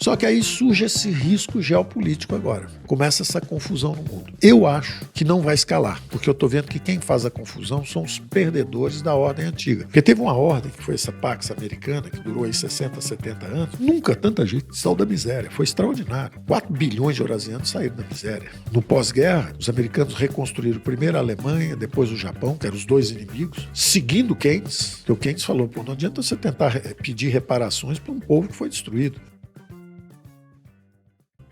Só que aí surge esse risco geopolítico agora. Começa essa confusão no mundo. Eu acho que não vai escalar, porque eu estou vendo que quem faz a confusão são os perdedores da ordem antiga. Porque teve uma ordem, que foi essa Pax Americana, que durou aí 60, 70 anos. Nunca tanta gente saiu da miséria. Foi extraordinário. 4 bilhões de eurasianos saíram da miséria. No pós-guerra, os americanos reconstruíram primeiro a Alemanha, depois o Japão, que eram os dois inimigos, seguindo Keynes. Porque o Keynes falou, pô, não adianta você tentar pedir reparações para um povo que foi destruído.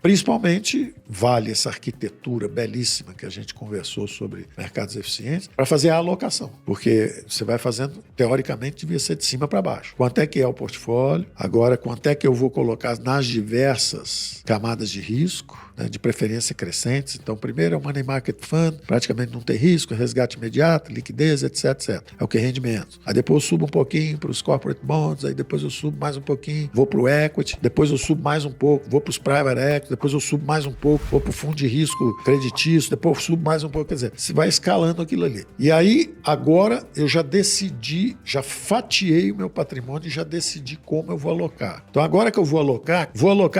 Principalmente, vale essa arquitetura belíssima que a gente conversou sobre mercados eficientes para fazer a alocação. Porque você vai fazendo, teoricamente, devia ser de cima para baixo. Quanto é que é o portfólio? Agora, quanto é que eu vou colocar nas diversas camadas de risco, né, de preferência crescentes? Então, primeiro é o Money Market Fund, praticamente não tem risco, resgate imediato, liquidez, etc, etc. É o que rende menos. Aí depois eu subo um pouquinho para os corporate bonds, aí depois eu subo mais um pouquinho, vou para o equity, depois eu subo mais um pouco, vou para os private equity, depois eu subo mais um pouco, vou para o fundo de risco creditício, depois eu subo mais um pouco. Quer dizer, você vai escalando aquilo ali. E aí, agora, eu já decidi, já fatiei o meu patrimônio e já decidi como eu vou alocar. Então, agora que eu vou alocar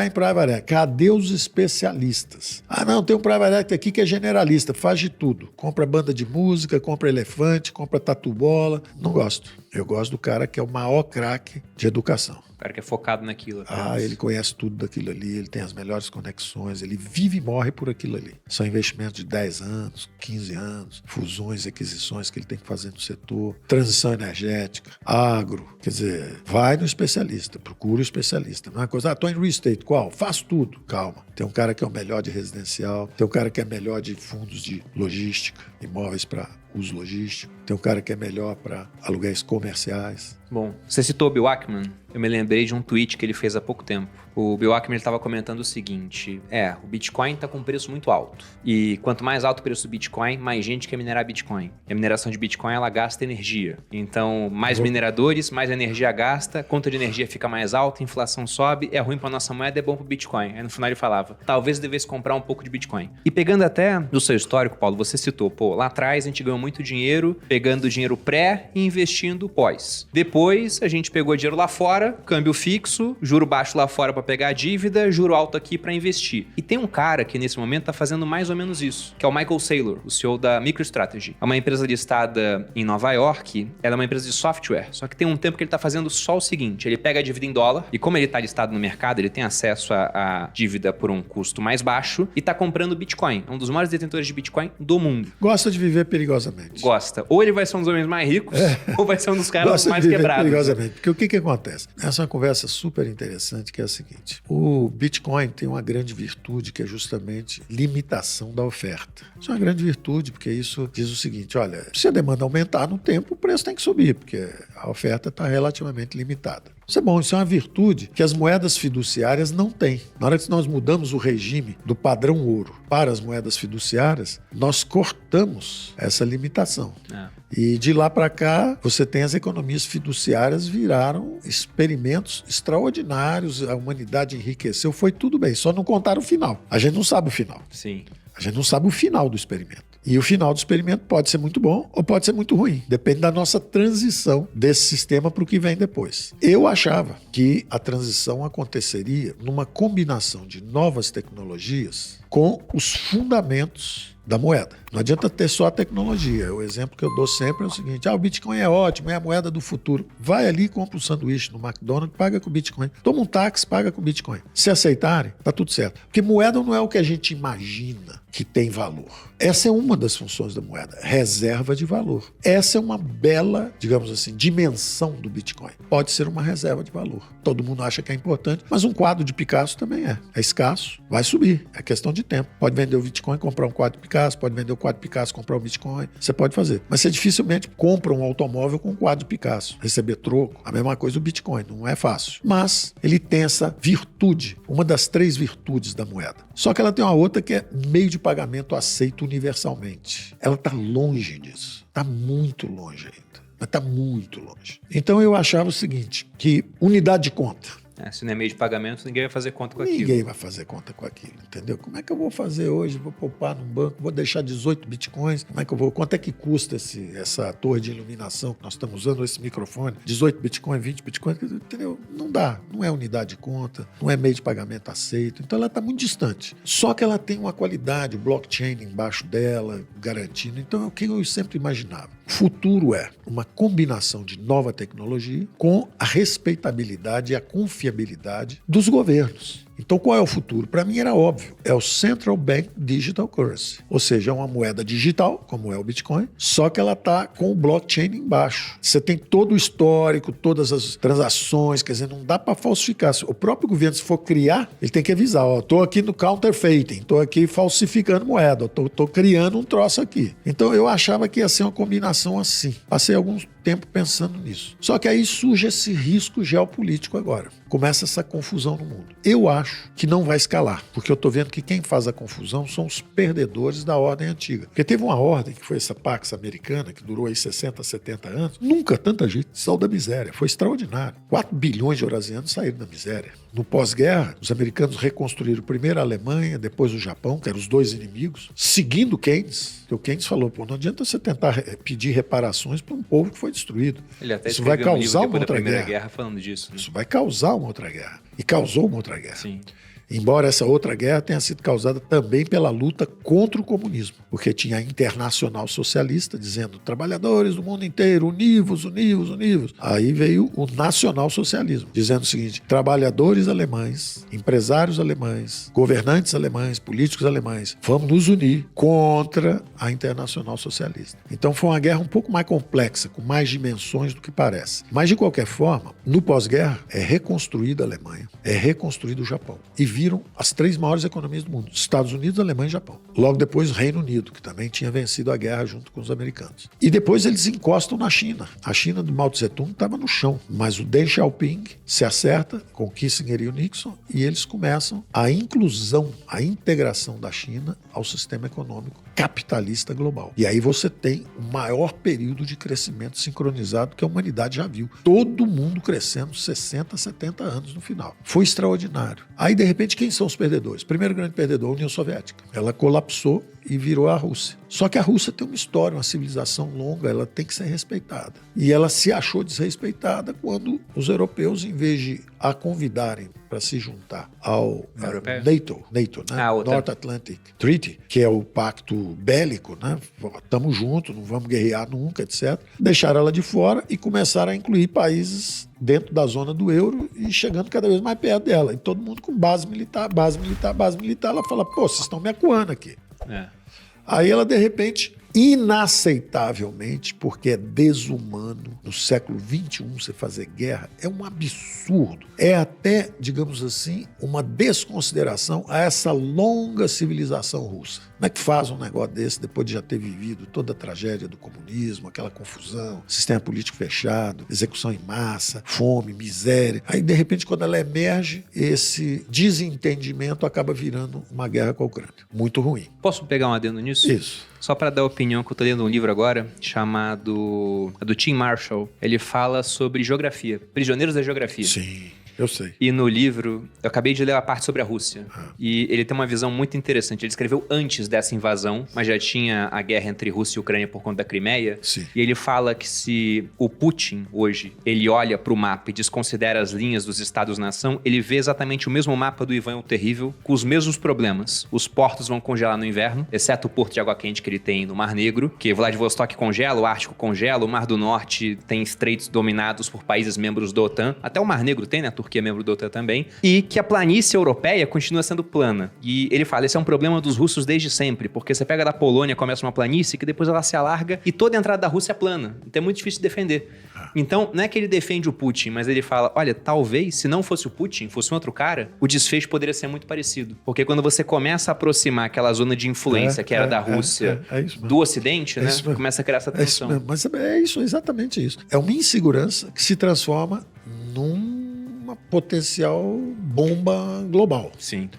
em private equity. Cadê os especialistas? Ah, não, tem um private equity aqui que é generalista, faz de tudo. Compra banda de música, compra elefante, compra tatu-bola. Não gosto. Eu gosto do cara que é o maior craque de educação. O cara que é focado naquilo. Ele conhece tudo daquilo ali, ele tem as melhores conexões, ele vive e morre por aquilo ali. São investimentos de 10 anos, 15 anos, fusões, aquisições que ele tem que fazer no setor, transição energética, agro. Quer dizer, vai no especialista, procura o especialista. Não é coisa, tô em real estate, qual? Faço tudo. Calma. Tem um cara que é o melhor de residencial, tem um cara que é melhor de fundos de logística, imóveis para uso logístico, tem um cara que é melhor para aluguéis comerciais. Bom, você citou o Bill Ackman, eu me lembrei de um tweet que ele fez há pouco tempo. O Bill Ackman estava comentando o seguinte, o Bitcoin está com um preço muito alto. E quanto mais alto o preço do Bitcoin, mais gente quer minerar Bitcoin. E a mineração de Bitcoin, ela gasta energia. Então, mais mineradores, mais energia gasta, conta de energia fica mais alta, inflação sobe, é ruim para nossa moeda, é bom para o Bitcoin. Aí no final ele falava, talvez devesse comprar um pouco de Bitcoin. E pegando até do seu histórico, Paulo, você citou, lá atrás a gente ganhou muito dinheiro, pegando dinheiro pré e investindo pós. Depois a gente pegou dinheiro lá fora, câmbio fixo, juro baixo lá fora para pegar a dívida, juro alto aqui para investir. E tem um cara que nesse momento tá fazendo mais ou menos isso, que é o Michael Saylor, o CEO da MicroStrategy. É uma empresa listada em Nova York, ela é uma empresa de software, só que tem um tempo que ele tá fazendo só o seguinte, ele pega a dívida em dólar, e como ele tá listado no mercado, ele tem acesso à dívida por um custo mais baixo, e tá comprando Bitcoin. É um dos maiores detentores de Bitcoin do mundo. Gosta de viver perigosamente. Gosta. Ou ele vai ser um dos homens mais ricos, ou vai ser um dos caras mais quebrados. Perigosamente. Porque o que acontece? Essa é uma conversa super interessante, que é a seguinte. O Bitcoin tem uma grande virtude, que é justamente limitação da oferta. Isso é uma grande virtude, porque isso diz o seguinte, olha, se a demanda aumentar no tempo, o preço tem que subir, porque a oferta está relativamente limitada. Isso é bom, isso é uma virtude que as moedas fiduciárias não têm. Na hora que nós mudamos o regime do padrão ouro para as moedas fiduciárias, nós cortamos essa limitação. E de lá para cá, você tem as economias fiduciárias viraram experimentos extraordinários, a humanidade enriqueceu, foi tudo bem, só não contaram o final. A gente não sabe o final. Sim. A gente não sabe o final do experimento. E o final do experimento pode ser muito bom ou pode ser muito ruim. Depende da nossa transição desse sistema para o que vem depois. Eu achava que a transição aconteceria numa combinação de novas tecnologias com os fundamentos da moeda. Não adianta ter só a tecnologia. O exemplo que eu dou sempre é o seguinte, o Bitcoin é ótimo, é a moeda do futuro. Vai ali e compra um sanduíche no McDonald's, paga com Bitcoin. Toma um táxi, paga com Bitcoin. Se aceitarem, tá tudo certo. Porque moeda não é o que a gente imagina que tem valor. Essa é uma das funções da moeda, reserva de valor. Essa é uma bela, digamos assim, dimensão do Bitcoin. Pode ser uma reserva de valor. Todo mundo acha que é importante, mas um quadro de Picasso também é. É escasso, vai subir. É questão de tempo. Pode vender o Bitcoin, comprar um quadro de Picasso, pode vender o quadro de Picasso, comprar um Bitcoin. Você pode fazer. Mas você dificilmente compra um automóvel com um quadro de Picasso. Receber troco, a mesma coisa o Bitcoin. Não é fácil. Mas ele tem essa virtude, uma das 3 virtudes da moeda. Só que ela tem uma outra que é meio de pagamento aceito universalmente. Ela está longe disso. Está muito longe ainda. Mas está muito longe. Então eu achava o seguinte, que unidade de conta. Se não é meio de pagamento, ninguém vai fazer conta com aquilo. Ninguém vai fazer conta com aquilo, entendeu? Como é que eu vou fazer hoje? Vou poupar num banco, vou deixar 18 bitcoins, como é que eu vou? Quanto é que custa essa torre de iluminação que nós estamos usando, esse microfone? 18 bitcoins, 20 bitcoins, entendeu? Não dá, não é unidade de conta, não é meio de pagamento aceito, então ela está muito distante. Só que ela tem uma qualidade, o blockchain embaixo dela, garantindo. Então é o que eu sempre imaginava. O futuro é uma combinação de nova tecnologia com a respeitabilidade e a confiabilidade dos governos. Então, qual é o futuro? Para mim era óbvio. É o Central Bank Digital Currency. Ou seja, é uma moeda digital, como é o Bitcoin, só que ela está com o blockchain embaixo. Você tem todo o histórico, todas as transações, quer dizer, não dá para falsificar. O próprio governo, se for criar, ele tem que avisar, estou aqui no counterfeiting, estou aqui falsificando moeda, estou criando um troço aqui. Então, eu achava que ia ser uma combinação assim. Passei algum tempo pensando nisso. Só que aí surge esse risco geopolítico agora. Começa essa confusão no mundo. Eu acho que não vai escalar, porque eu estou vendo que quem faz a confusão são os perdedores da ordem antiga. Porque teve uma ordem, que foi essa Pax Americana, que durou aí 60, 70 anos. Nunca tanta gente saiu da miséria. Foi extraordinário. 4 bilhões de eurasianos saíram da miséria. No pós-guerra, os americanos reconstruíram primeiro a Alemanha, depois o Japão, que eram os dois inimigos, seguindo Keynes. O Keynes falou, não adianta você tentar pedir reparações para um povo que foi destruído. Ele até isso vai causar uma outra Primeira guerra. Guerra falando disso. Né? Isso vai causar uma outra guerra. E causou uma outra guerra. Sim. Embora essa outra guerra tenha sido causada também pela luta contra o comunismo, porque tinha a Internacional Socialista dizendo trabalhadores do mundo inteiro, univos, univos, univos. Aí veio o Nacional Socialismo, dizendo o seguinte, trabalhadores alemães, empresários alemães, governantes alemães, políticos alemães, vamos nos unir contra a Internacional Socialista. Então foi uma guerra um pouco mais complexa, com mais dimensões do que parece. Mas de qualquer forma, no pós-guerra é reconstruída a Alemanha, é reconstruído o Japão. E viram as 3 maiores economias do mundo, Estados Unidos, Alemanha e Japão. Logo depois, Reino Unido, que também tinha vencido a guerra junto com os americanos. E depois eles encostam na China. A China do Mao Tse-tung estava no chão, mas o Deng Xiaoping se acerta com o Kissinger e o Nixon e eles começam a inclusão, a integração da China ao sistema econômico capitalista global. E aí você tem o maior período de crescimento sincronizado que a humanidade já viu. Todo mundo crescendo 60, 70 anos no final. Foi extraordinário. Aí, de repente, quem são os perdedores? Primeiro grande perdedor, a União Soviética. Ela colapsou e virou a Rússia. Só que a Rússia tem uma história, uma civilização longa, ela tem que ser respeitada. E ela se achou desrespeitada quando os europeus, em vez de a convidarem para se juntar ao NATO, né? North Atlantic Treaty, que é o pacto bélico, né? Estamos juntos, não vamos guerrear nunca, etc. Deixaram ela de fora e começaram a incluir países dentro da zona do euro e chegando cada vez mais perto dela. E todo mundo com base militar, base militar, base militar. Ela fala, vocês estão me acuando aqui. Aí ela, de repente, inaceitavelmente, porque é desumano no século XXI você fazer guerra, é um absurdo. É até, digamos assim, uma desconsideração a essa longa civilização russa. Como é que faz um negócio desse depois de já ter vivido toda a tragédia do comunismo, aquela confusão, sistema político fechado, execução em massa, fome, miséria. Aí, de repente, quando ela emerge, esse desentendimento acaba virando uma guerra com a Ucrânia. Muito ruim. Posso pegar um adendo nisso? Isso. Só para dar opinião, que eu tô lendo um livro agora, chamado... do Tim Marshall. Ele fala sobre geografia, prisioneiros da geografia. Sim. Eu sei. E no livro, eu acabei de ler a parte sobre a Rússia. E ele tem uma visão muito interessante. Ele escreveu antes dessa invasão, mas já tinha a guerra entre Rússia e Ucrânia por conta da Crimeia. Sim. E ele fala que se o Putin, hoje, ele olha para o mapa e desconsidera as linhas dos Estados-nação, ele vê exatamente o mesmo mapa do Ivan o Terrível, com os mesmos problemas. Os portos vão congelar no inverno, exceto o porto de água quente que ele tem no Mar Negro, que Vladivostok congela, o Ártico congela, o Mar do Norte tem estreitos dominados por países membros da OTAN. Até o Mar Negro tem, né? A Turquia é membro da OTAN também, e que a planície europeia continua sendo plana. E ele fala, esse é um problema dos russos desde sempre, porque você pega da Polônia, começa uma planície, que depois ela se alarga e toda a entrada da Rússia é plana. Então é muito difícil de defender. Então, não é que ele defende o Putin, mas ele fala, olha, talvez, se não fosse o Putin, fosse um outro cara, o desfecho poderia ser muito parecido. Porque quando você começa a aproximar aquela zona de influência que era da Rússia do Ocidente, né? Começa a criar essa tensão. Mas é isso, exatamente isso. É uma insegurança que se transforma numa potencial bomba global. Sim.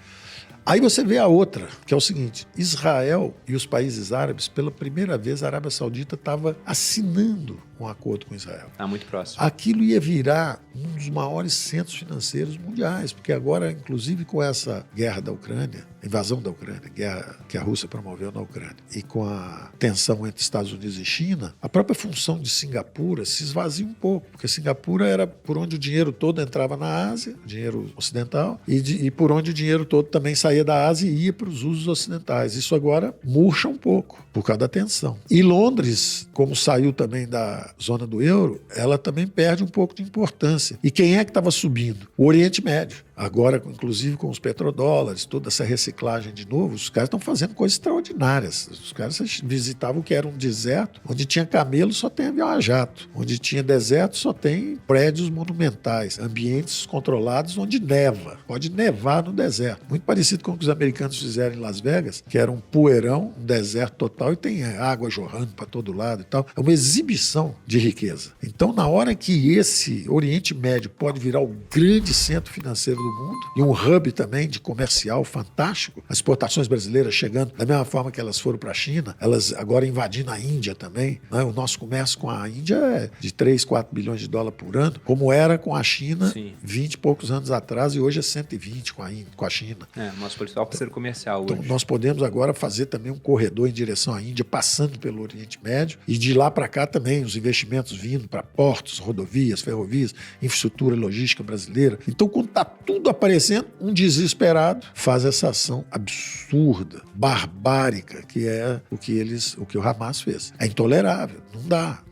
Aí você vê a outra, que é o seguinte, Israel e os países árabes, pela primeira vez a Arábia Saudita estava assinando um acordo com Israel. Tá muito próximo. Aquilo ia virar um dos maiores centros financeiros mundiais, porque agora, inclusive com essa guerra da Ucrânia, invasão da Ucrânia, guerra que a Rússia promoveu na Ucrânia, e com a tensão entre Estados Unidos e China, a própria função de Singapura se esvazia um pouco, porque Singapura era por onde o dinheiro todo entrava na Ásia, o dinheiro ocidental, e por onde o dinheiro todo também saía da Ásia e ia para os usos ocidentais. Isso agora murcha um pouco, por causa da tensão. E Londres, como saiu também da zona do euro, ela também perde um pouco de importância. E quem é que estava subindo? O Oriente Médio. Agora, inclusive com os petrodólares, toda essa reciclagem de novo, os caras estão fazendo coisas extraordinárias. Os caras visitavam o que era um deserto, onde tinha camelo, só tem avião a jato. Onde tinha deserto, só tem prédios monumentais, ambientes controlados onde neva. Pode nevar no deserto. Muito parecido com o que os americanos fizeram em Las Vegas, que era um poeirão, um deserto total, e tem água jorrando para todo lado e tal. É uma exibição de riqueza. Então, na hora que esse Oriente Médio pode virar o grande centro financeiro do mundo, e um hub também de comercial fantástico, as exportações brasileiras chegando da mesma forma que elas foram para a China, elas agora invadindo a Índia também, né? O nosso comércio com a Índia é de 3, 4 bilhões de dólares por ano, como era com a China 20 e poucos anos atrás, e hoje é 120 com a China. Nosso principal parceiro comercial hoje. Então, nós podemos agora fazer também um corredor em direção à Índia, passando pelo Oriente Médio, e de lá para cá também os investimentos vindo para portos, rodovias, ferrovias, infraestrutura logística brasileira. Então, quando está tudo aparecendo, um desesperado faz essa ação absurda, barbárica, que é o que o Hamas fez. É intolerável, não dá.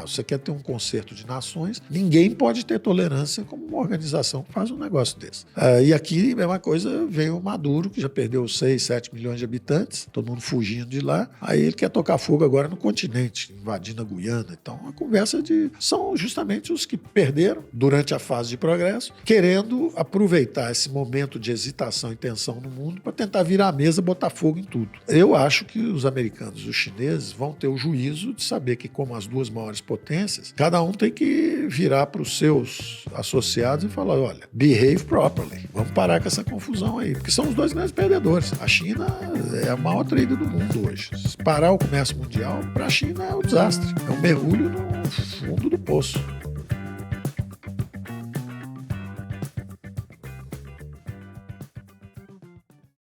Você quer ter um concerto de nações, ninguém pode ter tolerância como uma organização que faz um negócio desse. E aqui, a mesma coisa, veio o Maduro, que já perdeu 6, 7 milhões de habitantes, todo mundo fugindo de lá, aí ele quer tocar fogo agora no continente, invadindo a Guiana. Então, a conversa são justamente os que perderam durante a fase de progresso, querendo aproveitar esse momento de hesitação e tensão no mundo para tentar virar a mesa, botar fogo em tudo. Eu acho que os americanos e os chineses vão ter o juízo de saber que, como as duas maiores potências, cada um tem que virar para os seus associados e falar, olha, behave properly, vamos parar com essa confusão aí, porque são os dois grandes perdedores. A China é a maior trader do mundo hoje. Se parar o comércio mundial, para a China é um desastre, é um mergulho no fundo do poço.